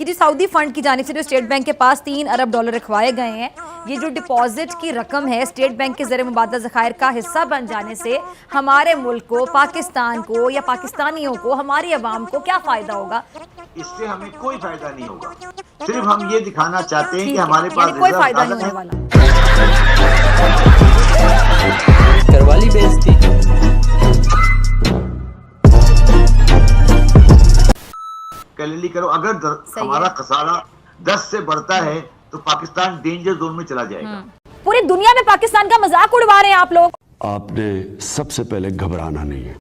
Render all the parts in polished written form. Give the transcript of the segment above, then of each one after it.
कि जो Saudi fund की जानिब से जो स्टेट बैंक के पास 3 अरब डॉलर रखवाए गए हैं, ये जो डिपॉजिट की रकम है स्टेट बैंक के ज़रिए मुबादला ज़खायर का हिस्सा बन जाने से हमारे मुल्क को, पाकिस्तान को या पाकिस्तानियों को, हमारी आवाम को क्या फ़ायदा होगा? इससे हमें कोई फायदा नहीं होगा। सिर्फ हम ये दिखाना चाहते हैं कि हमारे पास कोई फायदा नहीं होने वाला। करवाली बेइज्जती। कैलकुलेट करो, अगर हमारा खसारा 10 से बढ़ता है तो पाकिस्तान डेंजर जोन में चला जाएगा। पूरी दुनिया में पाकिस्तान का मजाक उड़वा रहे हैं आप लोग। आपने सबसे पहले घबराना नहीं है।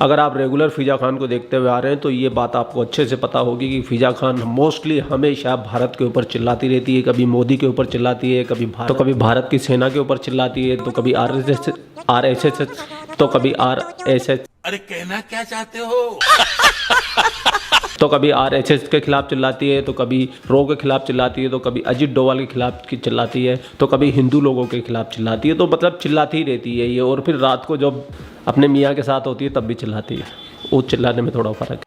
अगर आप रेगुलर फ़िज़ा खान को देखते हुए आ रहे हैं तो ये बात आपको अच्छे से पता होगी कि फ़िज़ा खान मोस्टली हमेशा भारत के ऊपर चिल्लाती रहती है। कभी मोदी के ऊपर चिल्लाती है, कभी भारत की सेना के ऊपर चिल्लाती है, तो कभी आरएसएस, तो कभी आरएसएस। अरे कहना क्या चाहते हो? तो कभी आरएसएस के खिलाफ चिल्लाती है, तो कभी रो के खिलाफ चिल्लाती है, तो कभी अजित डोवाल के खिलाफ चिल्लाती है, तो कभी हिंदू लोगों के खिलाफ चिल्लाती है। तो मतलब चिल्लाती ही रहती है ये। और फिर रात को जब अपने मियाँ के साथ होती है तब भी चिल्लाती है। वो चिल्लाने में थोड़ा फर्क है।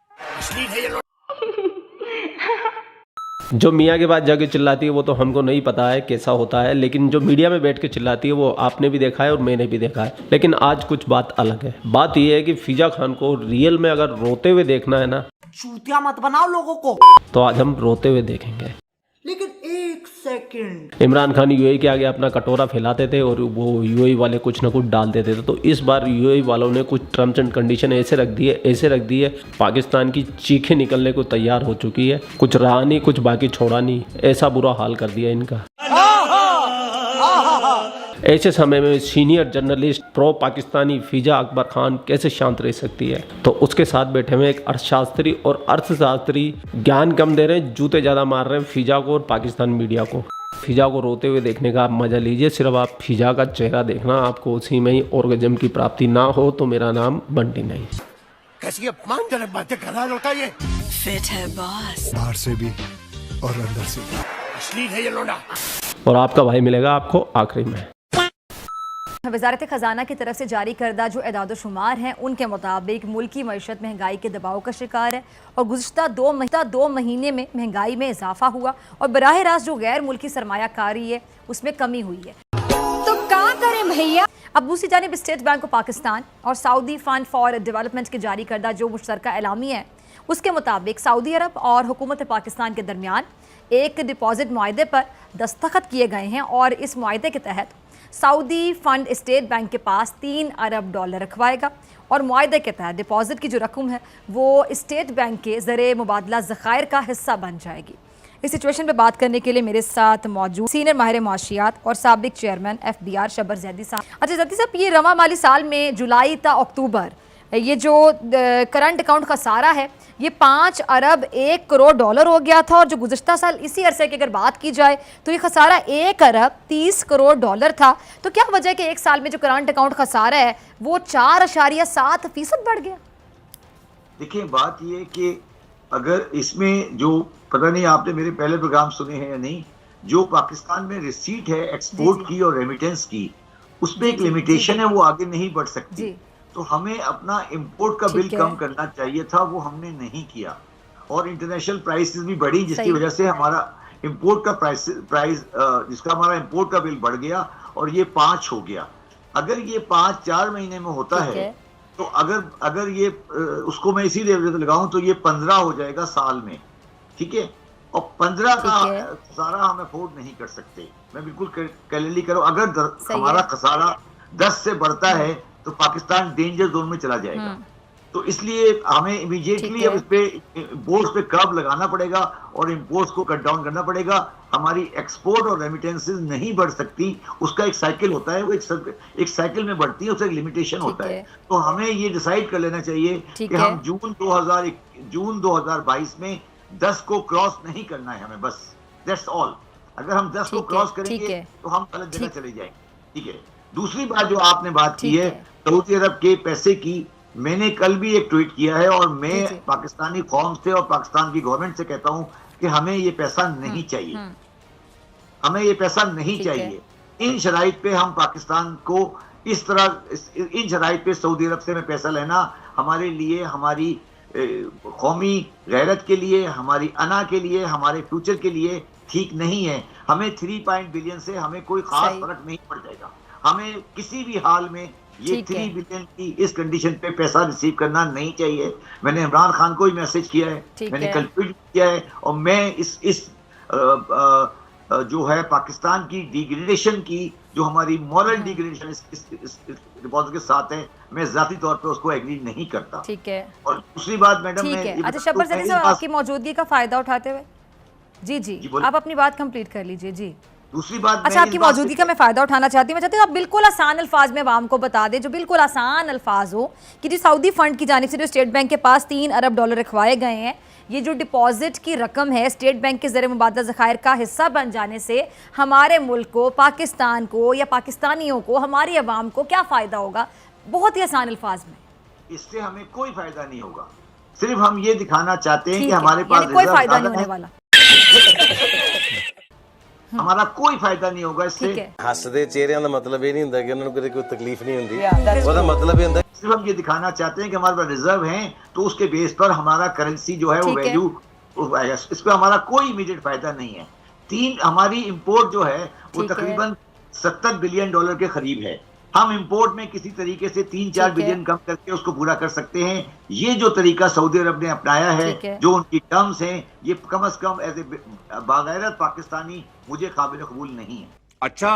जो मियाँ के पास जाके चिल्लाती है वो तो हमको नहीं पता है कैसा होता है, लेकिन जो मीडिया में बैठ के चिल्लाती है वो आपने भी देखा है और मैंने भी देखा है। लेकिन आज कुछ बात अलग है। बात ये है कि फ़िज़ा खान को रियल में अगर रोते हुए देखना है ना, चूतिया मत बनाओ लोगों को। तो आज हम रोते हुए देखेंगे। लेकिन एक सेकंड, इमरान खान यूएई के आगे अपना कटोरा फैलाते थे और वो यूएई वाले कुछ ना कुछ डाल देते थे। तो इस बार यूएई वालों ने कुछ टर्म्स एंड कंडीशन ऐसे रख दिए, पाकिस्तान की चीखें निकलने को तैयार हो चुकी है। कुछ रहा नहीं, कुछ बाकी छोड़ा नहीं, ऐसा बुरा हाल कर दिया इनका। ऐसे समय में सीनियर जर्नलिस्ट प्रो पाकिस्तानी फ़िज़ा अकबर खान कैसे शांत रह सकती है? तो उसके साथ बैठे हुए एक अर्थशास्त्री और अर्थशास्त्री ज्ञान कम दे रहे हैं, जूते ज़्यादा मार रहे हैं फ़िज़ा को और पाकिस्तान मीडिया को। फ़िज़ा को रोते हुए देखने का आप मज़ा लीजिए। सिर्फ आप फ़िज़ा का चेहरा देखना, आपको उसी में ही ऑर्गेज़म की प्राप्ति ना हो तो मेरा नाम बंटी नहीं। कैसी अपमानजनक बातें कर रहा है लड़का ये? फिट है बॉस, बाहर से भी और अंदर से भी। अश्लील है ये लोंडा। और आपका भाई मिलेगा आपको आखिरी में। वज़ारत ख़जाना की तरफ से जारी करदा जो एदाद-ओ-शुमार हैं उनके मुताबिक मुल्की मईशत महंगाई के दबाव का शिकार है और गुज़िश्ता दो महीने में महंगाई में इजाफा हुआ और बराह रास्त जो गैर मुल्की सरमायाकारी है उसमें कमी हुई है। तो क्या करें भैया? अब दूसरी जानिब स्टेट बैंक ऑफ पाकिस्तान और सऊदी फंड फॉर डेवलपमेंट के जारी करदा जो मुश्तरका एलामिया है उसके मुताबिक सऊदी अरब और हुकूमत पाकिस्तान के दरमियान एक डिपॉजिट मुआहदे पर दस्तखत किए गए हैं और इस मुआहदे के तहत सऊदी फंड स्टेट बैंक के पास 3 अरब डॉलर रखवाएगा और मुआहदे के तहत डिपॉजिट की जो रकम है वो स्टेट बैंक के ज़रिए मुबादला ज़खायर का हिस्सा बन जाएगी। इस सिचुएशन पे बात करने के लिए मेरे साथ मौजूद सीनियर माहिर मुआशियात और साबिक चेयरमैन FBR शबर जैदी साहब। अच्छा जैदी साहब, ये रवा माली साल में जुलाई ता अक्टूबर ये जो करंट अकाउंट खसारा है ये 5 अरब 1 करोड़ डॉलर हो गया था और जो गुज़श्ता साल इसी अरसे की अगर बात की जाए तो ये खसारा 1 अरब 30 करोड़ डॉलर था। तो क्या वजह है कि एक साल में जो करंट अकाउंट खसारा है वो 4.7% बढ़ गया? देखिए, बात ये कि अगर इसमें जो पता नहीं आपने मेरे पहले प्रोग्राम सुने हैं या नहीं, जो पाकिस्तान में रिसीट है एक्सपोर्ट की और रेमिटेंस की, उसमें एक लिमिटेशन है, वो आगे नहीं बढ़ सकती। तो हमें अपना इंपोर्ट का बिल कम करना चाहिए था, वो हमने नहीं किया और इंटरनेशनल प्राइसेस भी बढ़ी जिसकी वजह से हमारा इंपोर्ट का जिसका हमारा इंपोर्ट का बिल बढ़ गया और ये 5 हो गया। अगर ये 5-4 महीने में होता है तो अगर ये उसको मैं इसी लेवल लगाऊं तो ये 15 हो जाएगा साल में, ठीक है? और 15 का खसारा हम अफोर्ड नहीं कर सकते। मैं बिल्कुल कैलकुलेट करो, अगर हमारा खसारा 10 से बढ़ता है तो पाकिस्तान डेंजर जोन में चला जाएगा। तो इसलिए हमें इमीडिएटली अब इस पे इम्पोर्ट्स पे कर्व लगाना पड़ेगा और इम्पोर्ट्स को कट डाउन करना पड़ेगा। हमारी एक्सपोर्ट और रेमिटेंसेस नहीं बढ़ सकती, उसका एक साइकिल होता है, वो एक साइकिल में बढ़ती है, उसका एक लिमिटेशन होता है। तो हमें ये डिसाइड कर लेना चाहिए कि हम जून 2022 में 10 को क्रॉस नहीं करना है हमें, बस दैट्स ऑल। अगर हम 10 को क्रॉस करेंगे तो हम गलत जगह चले जाएंगे, ठीक है? दूसरी बात जो आपने बात की ठीक है है। सऊदी अरब के पैसे की, मैंने कल भी एक ट्वीट किया है और मैं जी। पाकिस्तानी कौम से और पाकिस्तान की गवर्नमेंट से कहता हूं कि हमें ये पैसा नहीं चाहिए, हमें ये पैसा नहीं ठीक है। चाहिए। इन शराइत पे हम पाकिस्तान को इस तरह इन शराइत पे सऊदी अरब से में पैसा लेना हमारे लिए, हमारी कौमी गैरत के लिए, हमारी अना के लिए, हमारे फ्यूचर के लिए ठीक नहीं है। हमें 3 बिलियन से हमें कोई खास सही। फर्क नहीं पड़ जाएगा। हमें किसी भी हाल में ये ठीक है। 3 बिलियन की इस कंडीशन पे पैसा रिसीव करना नहीं चाहिए। मैंने इमरान खान को ही मैसेज किया है, ठीक मैंने है। कल ट्वीट किया है, और मैं इस जो है पाकिस्तान की डिग्रेडेशन की, जो हमारी मॉरल डिग्रेडेशन इस डिपॉजिट के साथ है, मैं जाती तौर पे उसको एग्री नहीं करता। ठीक है, और दूसरी बात मैडम, ठीक मैं है। ये अच्छा बता दूं, शब्बर ज़ैदी पहली साहब, बात- आपकी मौजूदगी का फायदा उठाते हुए जी जी, बोलिए। आप अपनी बात कंप्लीट कर लीजिए जी। दूसरी बात अच्छा, मैं आपकी इस बात मौजूदगी से- का मैं फ़ायदा उठाना चाहती हूँ। मैं चाहती हूँ आप बिल्कुल आसान अल्फाज में आवाम को बता दें, जो बिल्कुल आसान अल्फाज हो, कि जो सऊदी फंड की जानिब से जो स्टेट बैंक के पास 3 अरब डॉलर रखवाए गए हैं, ये जो डिपॉजिट की रकम है स्टेट बैंक के ज़रिए मुबादला ज़खायर का हिस्सा बन जाने से हमारे मुल्क को, पाकिस्तान को या पाकिस्तानियों को, हमारी आवाम को क्या फ़ायदा होगा? बहुत ही आसान अल्फाज में। इससे हमें कोई फायदा नहीं होगा। सिर्फ हम ये दिखाना चाहते हैं ठीक कि है, हमारे पास यानी कोई रिजर्व फ़ायदा नहीं ज़्यादा होने है। वाला। हमारा कोई फायदा नहीं होगा इससे। ठीक है, ਹੱਸਦੇ ਚਿਹਰਿਆਂ ਦਾ ਮਤਲਬ ਇਹ ਨਹੀਂ ਹੁੰਦਾ ਕਿ ਉਹਨਾਂ ਨੂੰ ਕਦੇ ਕੋਈ ਤਕਲੀਫ ਨਹੀਂ ਹੁੰਦੀ ਉਹਦਾ ਮਤਲਬ ਇਹ ਹੁੰਦਾ सिर्फ हम ये दिखाना चाहते हैं कि हमारे पास रिजर्व हैं, तो उसके बेस पर हमारा करेंसी जो है वो ठीक है। वैल्यू, इस पर हमारा कोई इमीडिएट फायदा नहीं है। हमारी इंपोर्ट जो है वो ठीक है। तकरीबन 70 बिलियन डॉलर के करीब है। हम इंपोर्ट में किसी तरीके से 3-4 ठीक है। बिलियन कम करके उसको पूरा कर सकते हैं। ये जो तरीका सऊदी अरब ने अपनाया है, ठीक है। जो उनकी टर्म्स हैं, ये कम से कम एज ए बागैरत पाकिस्तानी मुझे काबिल कबूल नहीं है। अच्छा,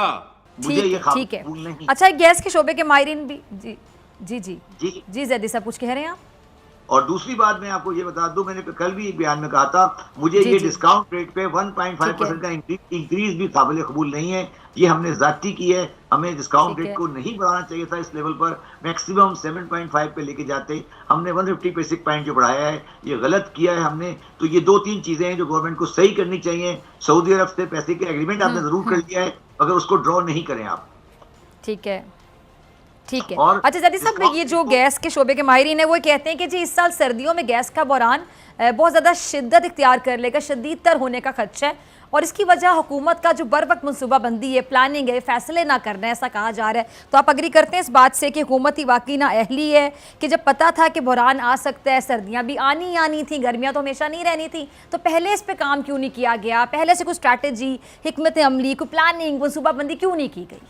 मुझे ये काबिल ठीक है। कबूल नहीं। अच्छा, गैस के शोबे के माहिरीन भी जी जी जी जी जी ज़ैदी साहब कुछ कह रहे हैं आप? और दूसरी बात मैं आपको ये बता दूं, मैंने कल भी एक बयान में कहा था, मुझे जी, ये जी। डिस्काउंट रेट पे 1.5% का इंक्रीज भी काबिल कबूल नहीं है। ये हमने जाती की है। हमें डिस्काउंट ठीक रेट है। को नहीं बढ़ाना चाहिए था इस लेवल पर। मैक्सिमम 7.5 पे लेके जाते, हमने 150 बेसिक पॉइंट जो बढ़ाया है, ये गलत किया है हमने। तो ये 2-3 चीजें हैं जो गवर्नमेंट को सही करनी चाहिए। सऊदी अरब से पैसे के एग्रीमेंट आपने जरूर कर लिया है, मगर उसको ड्रॉ नहीं करें आप। ठीक है, ठीक है। और अच्छा ज़ैदी साहब, ये जो गैस के शोबे के माहिरीन है वो कहते हैं कि जी इस साल सर्दियों में गैस का बहरान बहुत ज़्यादा शिद्दत इख्तियार कर लेगा, शदीद तर होने का खदशा है, और इसकी वजह हुकूमत का जो बर वक्त मनसूबाबंदी है, प्लानिंग है, फैसले ना करना है, ऐसा कहा जा रहा है। तो आप अग्री करते हैं इस बात से कि हुकूमत ही वाकई ना अहली है, कि जब पता था कि बहरान आ सकता है, सर्दियाँ भी आनी थी, गर्मियाँ तो हमेशा नहीं रहनी थी, तो पहले इस पर काम क्यों नहीं किया गया? पहले से कोई स्ट्रैटेजी, हिकमत अमली, कोई प्लानिंग, मनसूबाबंदी क्यों नहीं की गई?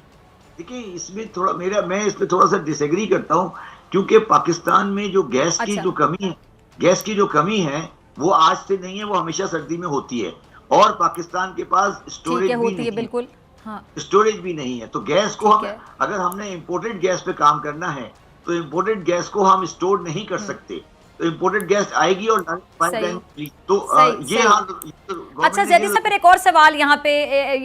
देखिए, इसमें थोड़ा मैं इस पे थोड़ा सा डिसएग्री करता हूँ, क्योंकि पाकिस्तान में जो गैस की अच्छा। जो कमी है, गैस की जो कमी है वो आज से नहीं है, वो हमेशा सर्दी में होती है। और पाकिस्तान के पास ठीक स्टोरेज है, भी होती नहीं है है, बिल्कुल। हाँ, स्टोरेज भी नहीं है। तो गैस को ठीक हम, है। अगर हमने इंपोर्टेड गैस पे काम करना है, तो इंपोर्टेड गैस को हम स्टोर नहीं कर सकते। तो इंपोर्टेड गैस आएगी और सही। तो सही, ये सही। हाल। अच्छा ज़ैदी साहब, फिर एक और सवाल यहाँ पे,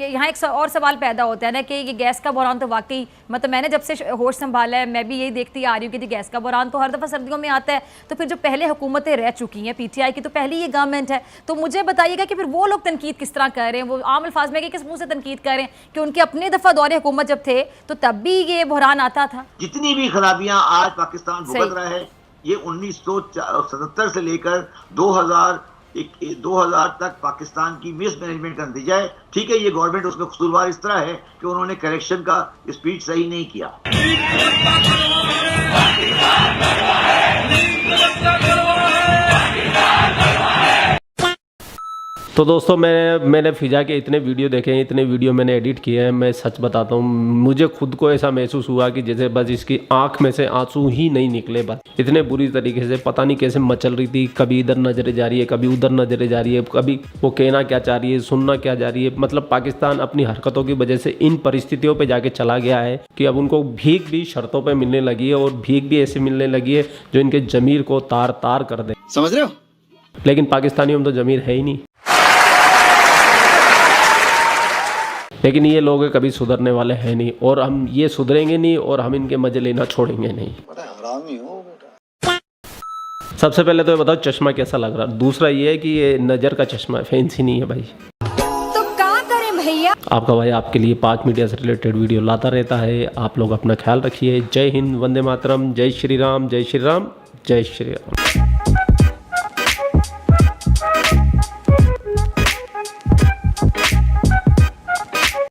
यहाँ एक और सवाल पैदा होता है ना कि ये गैस का बहरान तो वाकई, मतलब मैंने जब से होश संभाला है मैं भी यही देखती आ रही हूँ कि जी गैस का बहरान तो हर दफ़ा सर्दियों में आता है। तो फिर जो पहले हुकूमतें रह चुकी हैं, PTI की तो पहली ये गवर्नमेंट है, तो मुझे बताइएगा कि फिर वो लोग तनकीद किस तरह कर रहे हैं? वो आम अल्फाज में कि किस मुँह से तनकीद कर रहे हैं कि उनके अपने दफ़ा दौरे हुकूमत जब थे तो तब भी ये बहरान आता था? जितनी भी खराबियां आज पाकिस्तान भुगत सही। रहा है, ये 1977 से लेकर 2000 तक पाकिस्तान की मिसमैनेजमेंट का नतीजा है। ठीक है, ये गवर्नमेंट उसमें कसूरवार इस तरह है कि उन्होंने करेक्शन का स्पीड सही नहीं किया। तो दोस्तों, मैंने फिजा के इतने वीडियो देखे हैं, इतने वीडियो मैंने एडिट किए हैं। मैं सच बताता हूँ, मुझे खुद को ऐसा महसूस हुआ कि जैसे बस इसकी आंख में से आंसू ही नहीं निकले। बस इतने बुरी तरीके से पता नहीं कैसे मचल रही थी, कभी इधर नजरें जा रही है, कभी उधर नजरें जा रही है, कभी वो कहना क्या चाह रही है, सुनना क्या जा रही है। मतलब पाकिस्तान अपनी हरकतों की वजह से इन परिस्थितियों पर जाके चला गया है कि अब उनको भीख भी शर्तों पर मिलने लगी है, और भीख भी ऐसे मिलने लगी है जो इनके जमीर को तार तार कर दे। समझ रहे हो? लेकिन पाकिस्तानियों में तो जमीर है ही नहीं। लेकिन ये लोग कभी सुधरने वाले हैं नहीं, और हम ये सुधरेंगे नहीं, और हम इनके मजे लेना छोड़ेंगे नहीं। सबसे पहले तो ये बताओ चश्मा कैसा लग रहा है। दूसरा ये है कि ये नज़र का चश्मा है, फैंसी नहीं है भाई। तो क्या करें भैया? आपका भाई आपके लिए 5 मीडिया से रिलेटेड वीडियो लाता रहता है। आप लोग अपना ख्याल रखिए। जय हिंद, वंदे मातरम, जय श्री राम, जय श्री राम, जय श्री राम।